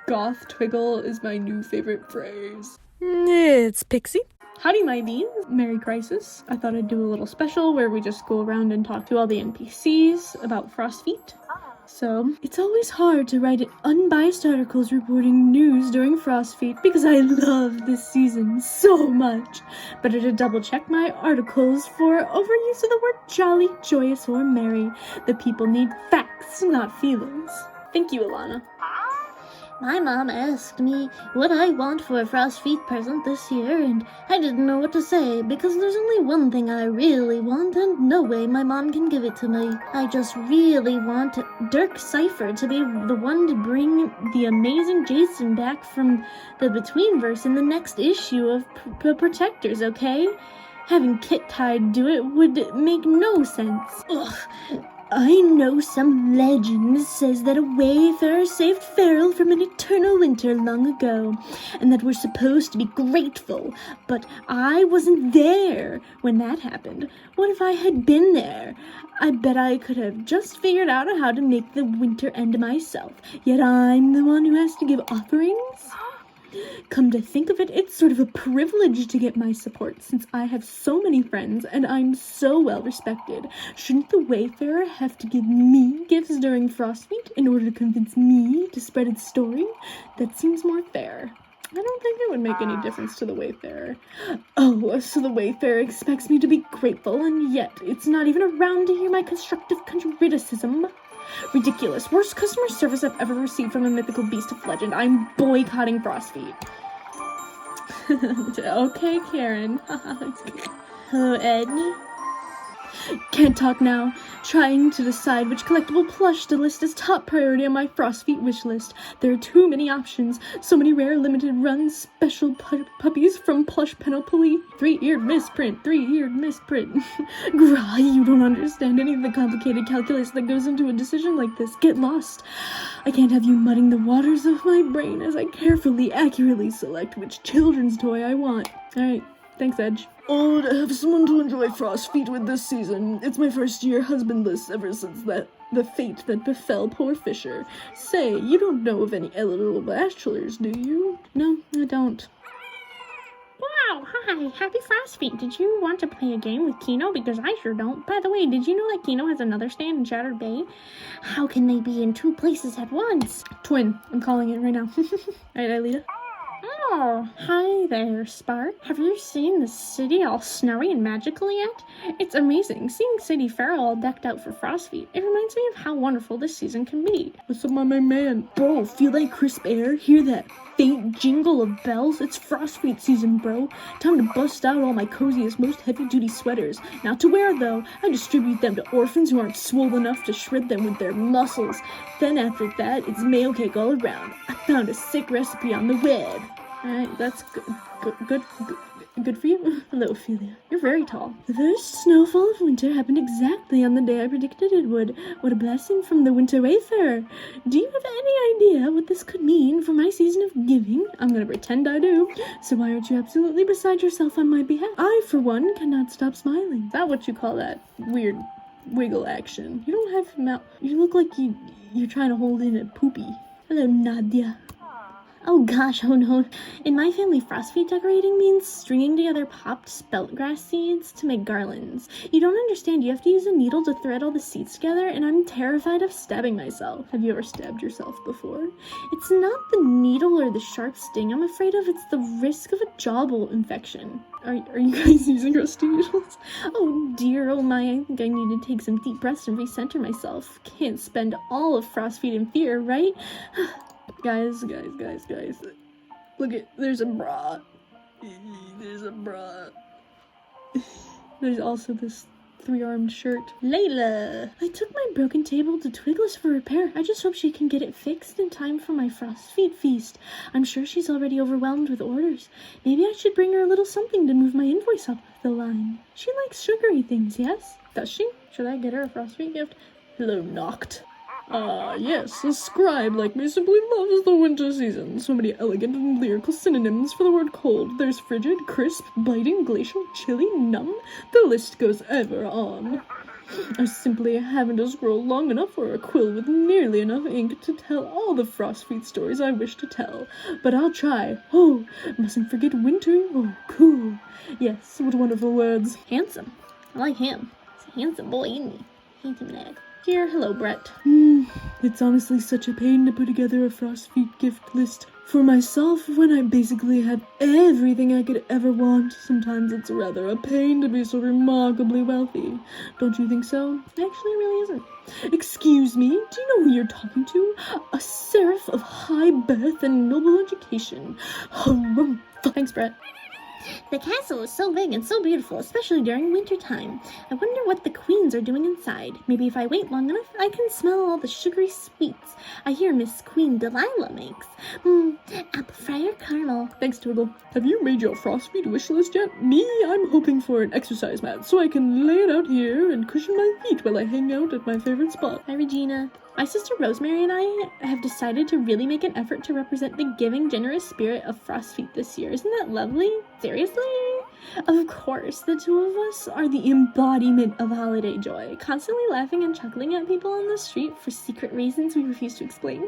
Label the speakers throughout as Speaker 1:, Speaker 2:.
Speaker 1: Goth Twiggle is my new favorite phrase.
Speaker 2: It's Pixie.
Speaker 1: Howdy, my beans. Merry Crisis. I thought I'd do a little special where we just go around and talk to all the NPCs about Frostfete. So, it's always hard to write unbiased articles reporting news during Frostfete because I love this season so much. Better to double check my articles for overuse of the word jolly, joyous, or merry. The people need facts, not feelings. Thank you, Alana.
Speaker 3: My mom asked me what I want for a Frostfete present this year, and I didn't know what to say, because there's only one thing I really want, and no way my mom can give it to me. I just really want Dirk Cypher to be the one to bring the amazing Jason back from the Betweenverse in the next issue of Protectors, okay? Having Kit tied to it would make no sense. Ugh. I know some legend says that a wayfarer saved Fer.al from an eternal winter long ago, and that we're supposed to be grateful, but I wasn't there when that happened. What if I had been there? I bet I could have just figured out how to make the winter end myself, yet I'm the one who has to give offerings? Come to think of it, it's sort of a privilege to get my support since I have so many friends and I'm so well respected. Shouldn't the Wayfarer have to give me gifts during Frostfete in order to convince me to spread its story? That seems more fair. I don't think it would make any difference to the Wayfarer. Oh, so the Wayfarer expects me to be grateful, and yet it's not even around to hear my constructive criticism. Ridiculous. Worst customer service I've ever received from a mythical beast of legend. I'm boycotting Frostfete. Okay, Karen. Hello, Ed. Can't talk now. Trying to decide which collectible plush to list as top priority on my Frostfete wish list. There are too many options. So many rare limited run special puppies from Plush Panoply. 3-eared misprint. 3-eared misprint. Grah, you don't understand any of the complicated calculus that goes into a decision like this. Get lost. I can't have you mudding the waters of my brain as I carefully, accurately select which children's toy I want. Alright. Thanks, Edge. Oh, to have someone to enjoy Frostfete with this season. It's my first year husbandless ever since the fate that befell poor Fisher. Say, you don't know of any eligible bachelors, do you? No, I don't. Wow, hi, happy Frostfete. Did you want to play a game with Kino? Because I sure don't. By the way, did you know that Kino has another stand in Shattered Bay? How can they be in two places at once?
Speaker 1: Twin. I'm calling it right now. Alright, Alita.
Speaker 3: Oh, hi there, Spark. Have you seen the city all snowy and magical yet? It's amazing seeing City Fer.al all decked out for Frostfete. It reminds me of how wonderful this season can be.
Speaker 1: What's up, my man? Bro, feel that crisp air? Hear that faint jingle of bells? It's Frostfete season, bro. Time to bust out all my coziest, most heavy-duty sweaters. Not to wear, though. I distribute them to orphans who aren't swole enough to shred them with their muscles. Then after that, it's mayo cake all around. I found a sick recipe on the web. Alright, that's good for you. Hello, Ophelia. You're very tall. The first snowfall of winter happened exactly on the day I predicted it would. What a blessing from the Winter Wayfarer. Do you have any idea what this could mean for my season of giving? I'm gonna pretend I do. So why aren't you absolutely beside yourself on my behalf? I, for one, cannot stop smiling. Is that what you call that weird wiggle action? You don't have mouth. You look like you're trying to hold in a poopy. Hello, Nadia.
Speaker 3: Oh gosh, oh no. In my family, Frostfete decorating means stringing together popped speltgrass seeds to make garlands. You don't understand, you have to use a needle to thread all the seeds together, and I'm terrified of stabbing myself. Have you ever stabbed yourself before? It's not the needle or the sharp sting I'm afraid of, it's the risk of a jawbone infection. Are you guys using rusty needles? Oh dear, oh my, I think I need to take some deep breaths and recenter myself. Can't spend all of Frostfete in fear, right? Guys. Look there's a bra. There's a bra. There's also this 3-armed shirt. Layla! I took my broken table to Twigless for repair. I just hope she can get it fixed in time for my Frostfete feast. I'm sure she's already overwhelmed with orders. Maybe I should bring her a little something to move my invoice up the line. She likes sugary things, yes? Does she? Should I get her a Frostfete gift? Hello, Noct. Yes, a scribe like me simply loves the winter season. So many elegant and lyrical synonyms for the word cold. There's frigid, crisp, biting, glacial, chilly, numb. The list goes ever on.
Speaker 1: I simply haven't a scroll long enough or a quill with nearly enough ink to tell all the Frostfete stories I wish to tell. But I'll try. Oh, mustn't forget winter. Oh, cool. Yes, what wonderful words.
Speaker 3: Handsome. I like him. He's a handsome boy, isn't he? Handsome lad.
Speaker 1: Here, hello, Brett. It's honestly such a pain to put together a Frostfete gift list for myself when I basically have everything I could ever want. Sometimes it's rather a pain to be so remarkably wealthy. Don't you think so? Actually, it really isn't. Excuse me, do you know who you're talking to? A seraph of high birth and noble education. Thanks, Brett.
Speaker 3: The castle is so big and so beautiful, especially during winter time. I wonder what the queens are doing inside. Maybe if I wait long enough, I can smell all the sugary sweets I hear Miss Queen Delilah makes. Apple friar caramel.
Speaker 1: Thanks, Twiggle. Have you made your Frostfete wish list yet? Me, I'm hoping for an exercise mat so I can lay it out here and cushion my feet while I hang out at my favorite spot.
Speaker 3: Hi, Regina. My sister Rosemary and I have decided to really make an effort to represent the giving, generous spirit of Frostfete this year. Isn't that lovely? Seriously? Of course, the two of us are the embodiment of holiday joy, constantly laughing and chuckling at people on the street for secret reasons we refuse to explain.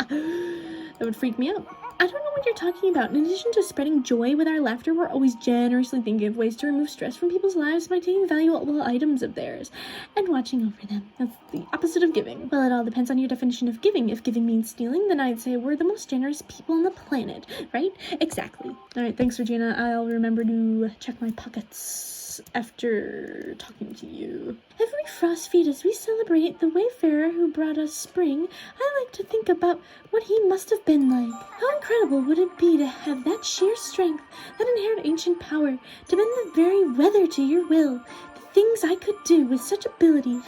Speaker 3: That would freak me out. I don't know what you're talking about. In addition to spreading joy with our laughter, we're always generously thinking of ways to remove stress from people's lives by taking valuable items of theirs and watching over them. That's the opposite of giving. Well, it all depends on your definition of giving. If giving means stealing, then I'd say we're the most generous people on the planet, right? Exactly. All right, thanks, Regina. I'll remember to check my pockets after talking to you. Every Frostfete, as we celebrate the wayfarer who brought us spring, I like to think about what he must have been like. How incredible would it be to have that sheer strength, that inherent ancient power, to bend the very weather to your will, the things I could do with such ability.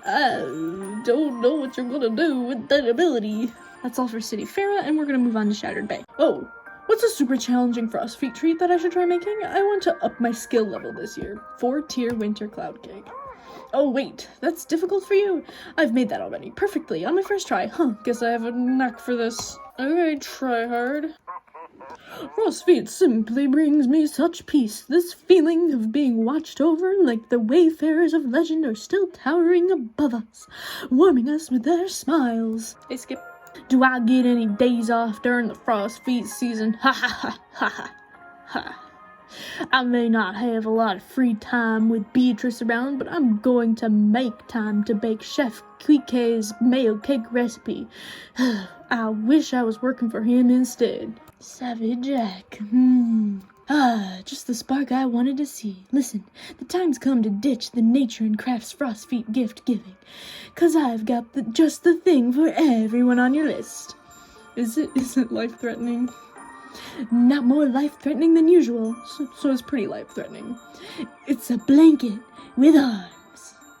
Speaker 1: I don't know what you're gonna do with that ability. That's all for City Farah, and we're gonna move on to Shattered Bay. Oh, what's a super challenging Frostfete treat that I should try making? I want to up my skill level this year. 4-tier winter cloud cake. Oh wait, that's difficult for you? I've made that already, perfectly, on my first try. Guess I have a knack for this. Okay, try hard. Frostfete simply brings me such peace. This feeling of being watched over like the wayfarers of legend are still towering above us, warming us with their smiles. Hey, Skip. Do I get any days off during the Frostfete season? Ha ha ha ha ha ha. I may not have a lot of free time with Beatrice around, but I'm going to make time to bake Chef Quique's mayo cake recipe. I wish I was working for him instead. Savage Jack. Just the spark I wanted to see. Listen, the time's come to ditch the nature and crafts Frostfete gift giving, 'cause I've got just the thing for everyone on your list. Is it life-threatening? Not more life-threatening than usual, so it's pretty life-threatening. It's a blanket with arms.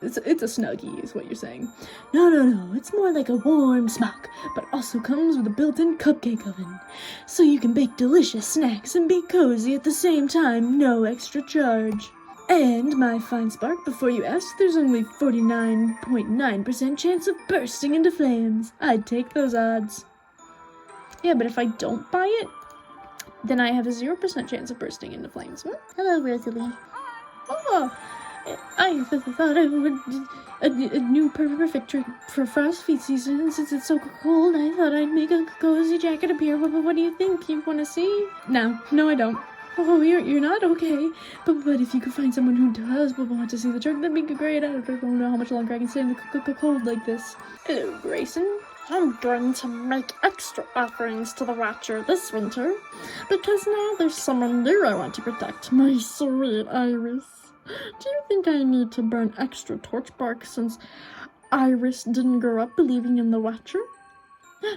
Speaker 1: It's a Snuggie, is what you're saying. No, it's more like a warm smock, but also comes with a built-in cupcake oven, so you can bake delicious snacks and be cozy at the same time, no extra charge. And, my fine spark, before you ask, there's only 49.9% chance of bursting into flames. I'd take those odds. Yeah, but if I don't buy it, then I have a 0% chance of bursting into flames.
Speaker 3: Hello, Rosalie.
Speaker 1: Oh, I thought I would a new perfect trick for Frostfete season. Since it's so cold, I thought I'd make a cozy jacket appear. What do you think? You want to see? No, I don't. Oh, you're not? Okay. But if you could find someone who does want to see the trick, that'd be great. I don't know how much longer I can stay in the cold like this. Hello, Grayson.
Speaker 3: I'm going to make extra offerings to the Watcher this winter, because now there's someone new I want to protect, my sweet Iris. Do you think I need to burn extra torch bark since Iris didn't grow up believing in the Watcher?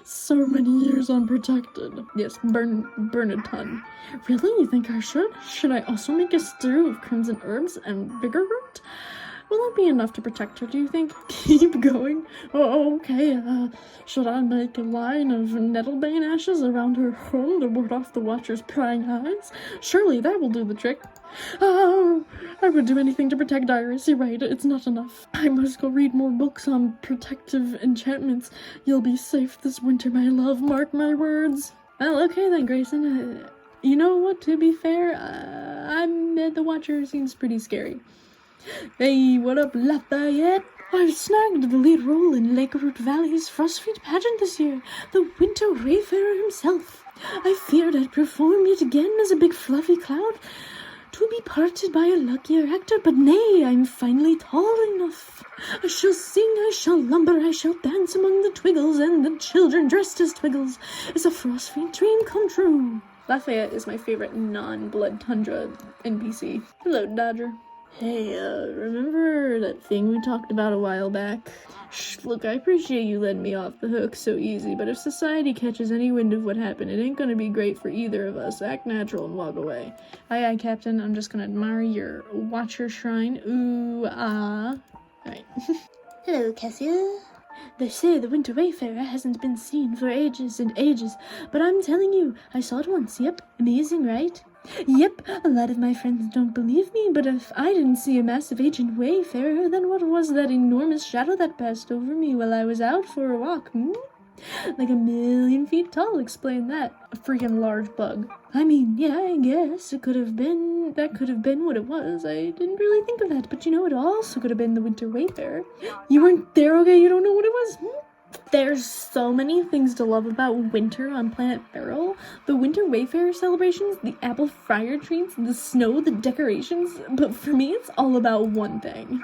Speaker 3: So many years unprotected.
Speaker 1: Yes, burn a ton.
Speaker 3: Really? You think I should? Should I also make a stew of crimson herbs and vigor root? Will that be enough to protect her, do you think?
Speaker 1: Keep going.
Speaker 3: Oh, okay. Should I make a line of nettlebane ashes around her home to ward off the Watcher's prying eyes? Surely that will do the trick. Oh, I would do anything to protect Iris. You're right, it's not enough. I must go read more books on protective enchantments. You'll be safe this winter, my love. Mark my words.
Speaker 1: Well, okay then, Grayson. You know what, to be fair, the Watcher seems pretty scary. Hey, what up, Lafayette? I've snagged the lead role in Lakeroot Valley's Frostfete pageant this year, the Winter Wayfarer himself. I feared I'd perform yet again as a big fluffy cloud to be parted by a luckier actor, but nay, I'm finally tall enough. I shall sing, I shall lumber, I shall dance among the Twiggles and the children dressed as Twiggles. It's a Frostfete dream come true. Lafayette is my favorite non-Blood Tundra NPC. Hello, Dodger. Hey, remember that thing we talked about a while back? Shh, look, I appreciate you letting me off the hook so easy, but if society catches any wind of what happened, it ain't gonna be great for either of us. Act natural and walk away. Aye, Captain, I'm just gonna admire your Watcher shrine. Ooh, ah. Alright.
Speaker 3: Hello, Cassia.
Speaker 1: They say the Winter Wayfarer hasn't been seen for ages and ages, but I'm telling you, I saw it once, yep. Amazing, right? Yep, a lot of my friends don't believe me, but if I didn't see a massive ancient wayfarer, then what was that enormous shadow that passed over me while I was out for a walk, Like 1,000,000 feet tall, explain that. A freaking large bug. I mean, yeah, I guess that could have been what it was. I didn't really think of that, but you know, it also could have been the Winter Wayfarer. You weren't there, okay? You don't know what it was? There's so many things to love about winter on planet Fer.al. The Winter Wayfarer celebrations, the apple fryer treats, the snow, the decorations. But for me, it's all about one thing.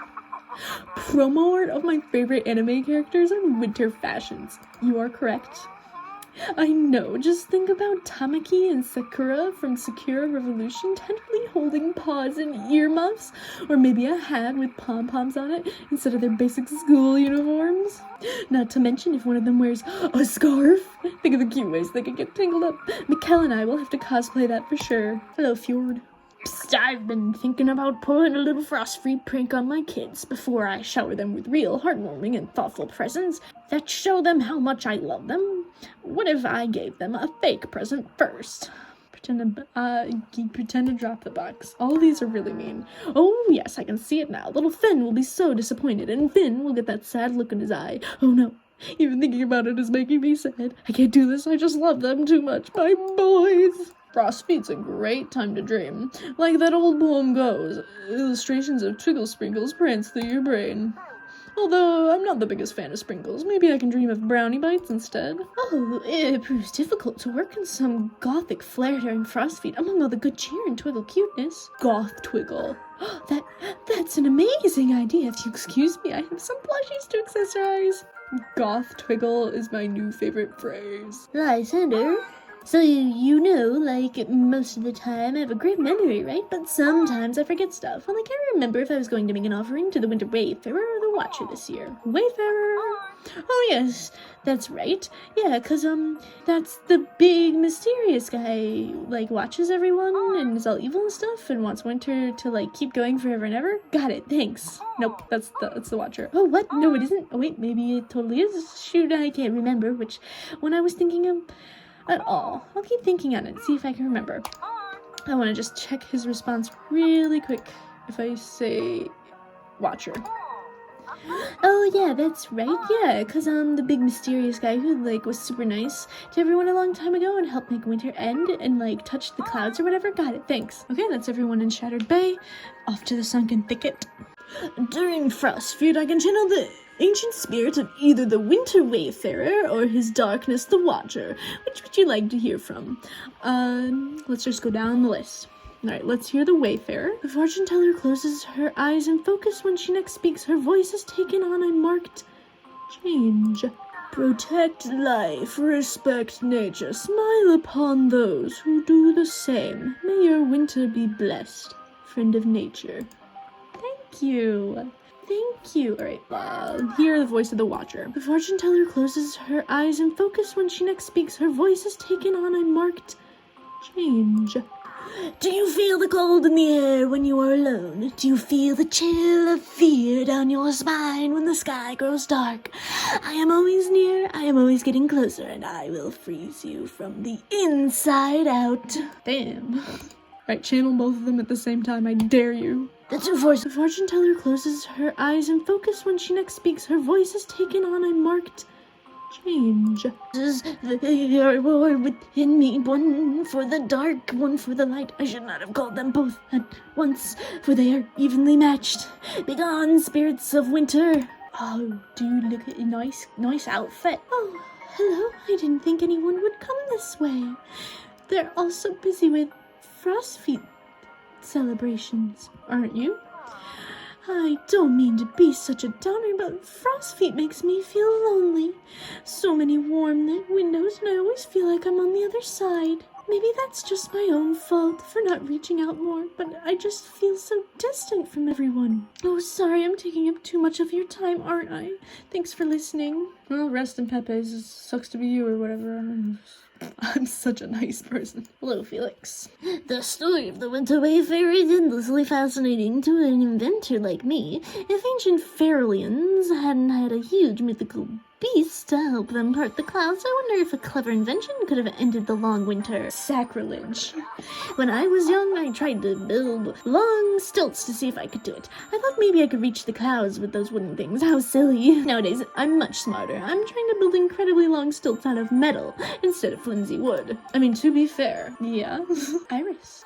Speaker 1: Promo art of my favorite anime characters and winter fashions. You are correct. I know, just think about Tamaki and Sakura from Sakura Revolution tenderly holding paws and earmuffs, or maybe a hat with pom-poms on it instead of their basic school uniforms. Not to mention if one of them wears a scarf. Think of the cute ways they could get tangled up. Mikkel and I will have to cosplay that for sure. Hello, Fjord. Psst, I've been thinking about pulling a little Frostfete prank on my kids before I shower them with real heartwarming and thoughtful presents that show them how much I love them. What if I gave them a fake present first? Pretend to drop the box. All of these are really mean. Oh yes, I can see it now. Little Finn will be so disappointed, and Finn will get that sad look in his eye. Oh no. Even thinking about it is making me sad. I can't do this, I just love them too much. My boys! Frostfete's a great time to dream. Like that old poem goes, illustrations of Twiggle Sprinkles prance through your brain. Although, I'm not the biggest fan of sprinkles. Maybe I can dream of brownie bites instead. Oh, it proves difficult to work in some gothic flair during Frostfete among all the good cheer and Twiggle cuteness. Goth Twiggle. That's an amazing idea. If you excuse me, I have some plushies to accessorize. Goth Twiggle is my new favorite phrase.
Speaker 3: Lysander, so you know, like, most of the time I have a great memory, right? But sometimes I forget stuff. Well, I can't remember if I was going to make an offering to the Winter Wayfarer or the Watcher this year. Wayfarer! Oh yes, that's right. Yeah, 'cause that's the big mysterious guy, like, watches everyone and is all evil and stuff and wants winter to, like, keep going forever and ever. Got it, thanks. Nope, that's the Watcher. Oh, what? No, it isn't. Oh, wait, maybe it totally is. Shoot, I can't remember which one I was thinking of at all. I'll keep thinking on it, see if I can remember. I want to just check his response really quick. If I say Watcher. Oh yeah, that's right, yeah, 'cause the big mysterious guy who, like, was super nice to everyone a long time ago and helped make winter end and, like, touched the clouds or whatever. Got it, thanks. Okay, that's everyone in Shattered Bay. Off to the sunken thicket. During Frostfete, I can channel the ancient spirit of either the Winter Wayfarer or his darkness, the Watcher. Which would you like to hear from? Let's just go down the list. Alright, let's hear the Wayfarer. The fortune teller closes her eyes and focus when she next speaks. Her voice has taken on a marked change. Protect life, respect nature, smile upon those who do the same. May your winter be blessed, friend of nature. Thank you. Thank you. Alright, hear the voice of the Watcher. The fortune teller closes her eyes and focus when she next speaks. Her voice has taken on a marked change. Do you feel the cold in the air when you are alone? Do you feel the chill of fear down your spine when the sky grows dark? I am always near, I am always getting closer, and I will freeze you from the inside out. Damn. Right, channel both of them at the same time, I dare you. The fortune teller closes her eyes and focus when she next speaks. Her voice has taken on a marked
Speaker 1: change.
Speaker 3: They are war within me, one for the dark, one for the light. I should not have called them both at once, for they are evenly matched. Begone, spirits of winter.
Speaker 1: Oh, dude, look at your nice outfit.
Speaker 3: Oh, hello. I didn't think anyone would come this way.
Speaker 1: They're all so busy with Frostfete celebrations, aren't you? I don't mean to be such a downer, but Frostfete makes me feel lonely. So many warm lit windows, and I always feel like I'm on the other side. Maybe that's just my own fault for not reaching out more, but I just feel so distant from everyone. Oh, sorry, I'm taking up too much of your time, aren't I? Thanks for listening. Well, rest in Pepe's. It sucks to be you or whatever. I'm such a nice person. Hello, Felix.
Speaker 3: The story of the Winter Wayfarer is endlessly fascinating to an inventor like me. If ancient Fairlians hadn't had a huge mythical beast to help them part the clouds, I wonder if a clever invention could have ended the long winter.
Speaker 1: Sacrilege.
Speaker 3: When I was young, I tried to build long stilts to see if I could do it. I thought maybe I could reach the clouds with those wooden things. How silly. Nowadays, I'm much smarter. I'm trying to build incredibly long stilts out of metal instead of flimsy wood.
Speaker 1: I mean, to be fair. Yeah. Iris.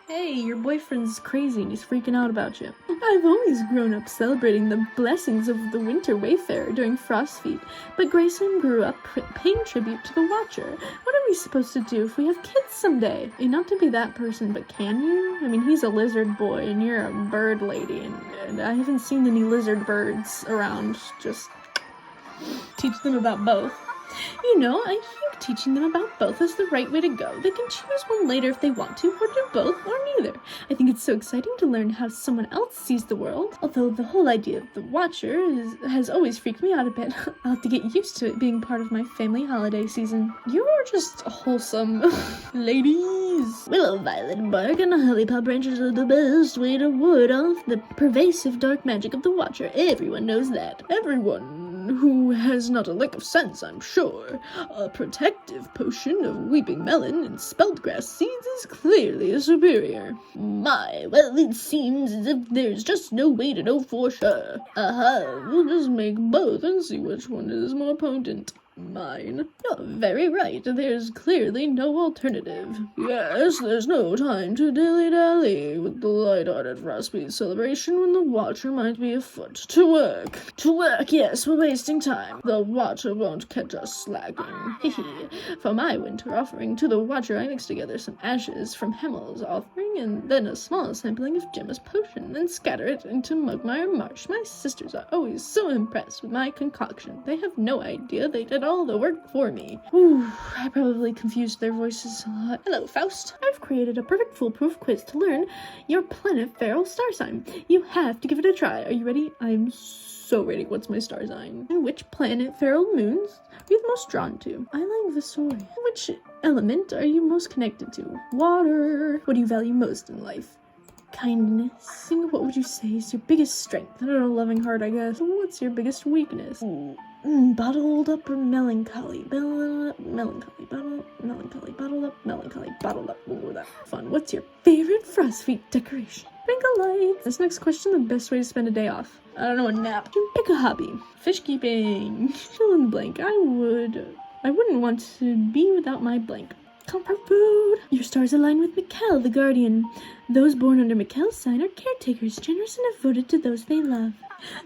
Speaker 1: Hey, your boyfriend's crazy and he's freaking out about you. I've always grown up celebrating the blessings of the Winter Wayfarer during Frostfete, but Grayson grew up paying tribute to the Watcher. What are we supposed to do if we have kids someday? And not to be that person, but can you? I mean, he's a lizard boy and you're a bird lady, and I haven't seen any lizard birds around. Just teach them about both. You know, I think teaching them about both is the right way to go. They can choose one later if they want to, or do both, or neither. I think it's so exciting to learn how someone else sees the world, although the whole idea of the Watcher has always freaked me out a bit. I'll have to get used to it being part of my family holiday season. You're just wholesome. Ladies!
Speaker 3: Willow, violet bark, and holly pop branches are the best way to ward off the pervasive dark magic of the Watcher. Everyone knows that.
Speaker 1: Everyone who has not a lick of sense, I'm sure. A protective potion of weeping melon and speldgrass seeds is clearly superior.
Speaker 3: My, well, it seems as if there's just no way to know for sure.
Speaker 1: We'll just make both and see which one is more potent. Mine. You're very right. There's clearly no alternative. Yes, there's no time to dilly-dally with the light-hearted Frostfete celebration when the Watcher might be afoot. To work. To work, yes, we're wasting time. The Watcher won't catch us slacking. Hehe. For my winter offering to the Watcher, I mixed together some ashes from Hemmel's offering and then a small sampling of Gemma's potion, then scatter it into Mugmire Marsh. My sisters are always so impressed with my concoction. They have no idea they did all the work for me. Ooh, I probably confused their voices a lot. Hello, Faust. I've created a perfect foolproof quiz to learn your planet Fer.al star sign. You have to give it a try. Are you ready? I'm so ready. What's my star sign? Which planet Fer.al moons are you the most drawn to? I like Vesoria. Which element are you most connected to? Water. What do you value most in life? Kindness. What would you say is your biggest strength? I don't know, loving heart, I guess. What's your biggest weakness? Bottled up or melancholy? Bottled up, bottled up. Ooh, that's fun. What's your favorite Frostfete decoration? Sprinkle lights. This next question, the best way to spend a day off. I don't know, a nap. Pick a hobby. Fish keeping. Fill in the blank. I wouldn't want to be without my blank. Comfort food. Your stars align with Mikkel, the guardian. Those born under Mikkel's sign are caretakers, generous and devoted to those they love.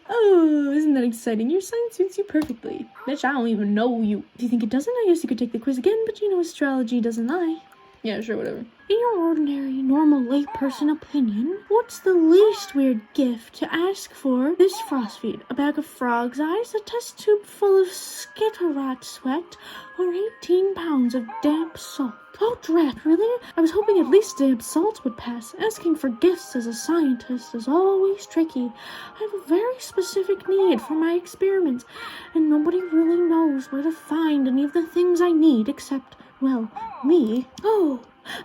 Speaker 1: Oh, isn't that exciting? Your sign suits you perfectly. Bitch, I don't even know you. If you think it doesn't, I guess you could take the quiz again, but you know astrology doesn't lie. Yeah, sure, whatever. In your ordinary, normal layperson opinion, what's the least weird gift to ask for this Frostfete? A bag of frog's eyes, a test tube full of skittle rat sweat, or 18 pounds of damp salt? Oh, drat, really? I was hoping at least damp salt would pass. Asking for gifts as a scientist is always tricky. I have a very specific need for my experiments, and nobody really knows where to find any of the things I need except, well, me. Oh,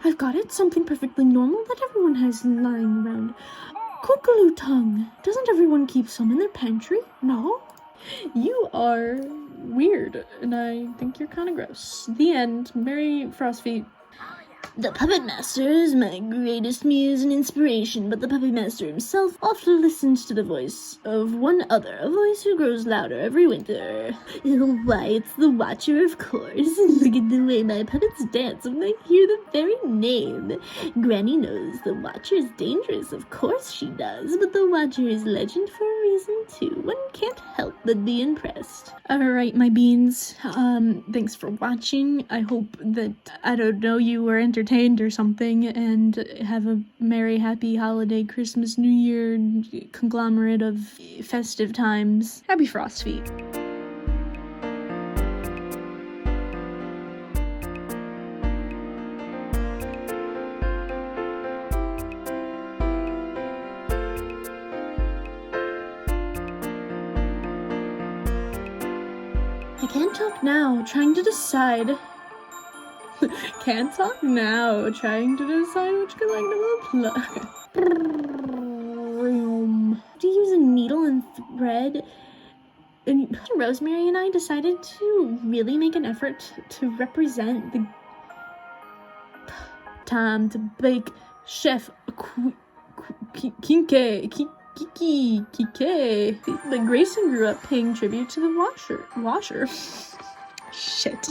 Speaker 1: I've got it. Something perfectly normal that everyone has lying around. Kookaloo tongue. Doesn't everyone keep some in their pantry? No? You are weird, and I think you're kind of gross. The end. Merry Frostfete.
Speaker 3: The Puppet Master is my greatest muse and inspiration, but the Puppet Master himself often listens to the voice of one other, a voice who grows louder every winter. Oh, why, it's the Watcher, of course. Look at the way my puppets dance when they hear the very name. Granny knows the Watcher is dangerous, of course she does, but the Watcher is legend for a reason too. One can't help but be impressed.
Speaker 1: Alright, my beans, thanks for watching. I hope that, I don't know, you were entertained or something, and have a merry, happy holiday, Christmas, New Year, conglomerate of festive times. Happy Frostfete. I can't talk now, trying to decide. Can't talk now, trying to decide which collectible plug.
Speaker 3: To use a needle and thread. And
Speaker 1: Rosemary and I decided to really make an effort to represent the time to bake Chef Kinke. The Grayson grew up paying tribute to the washer. Shit.